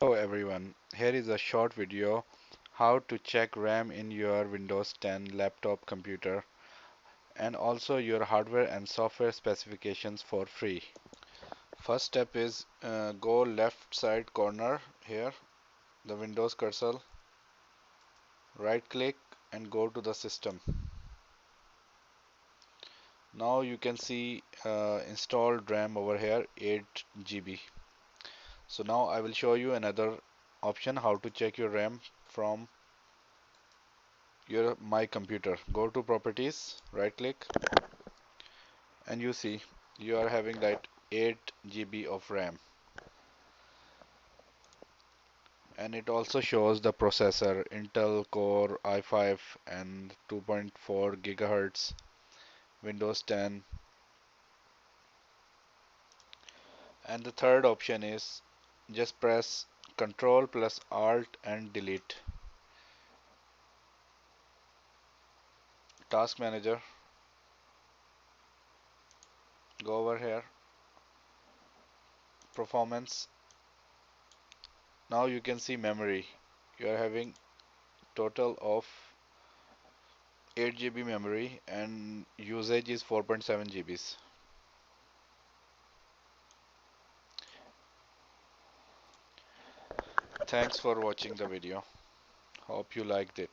Hello everyone, here is a short video how to check RAM in your Windows 10 laptop computer and also your hardware and software specifications for free. First step is go left side corner here, the Windows cursor, right click and go to the system. Now you can see installed RAM over here 8 GB. So now I will show you another option how to check your RAM from your my computer. Go to properties, right click, and you see you are having that 8 GB of RAM, and it also shows the processor Intel Core i5 and 2.4 gigahertz Windows 10. And the third option is just press Control plus Alt and delete. Task Manager, go over here, Performance. Now you can see memory. You are having total of 8 GB memory and usage is 4.7 GBs. Thanks for watching the video. Hope you liked it.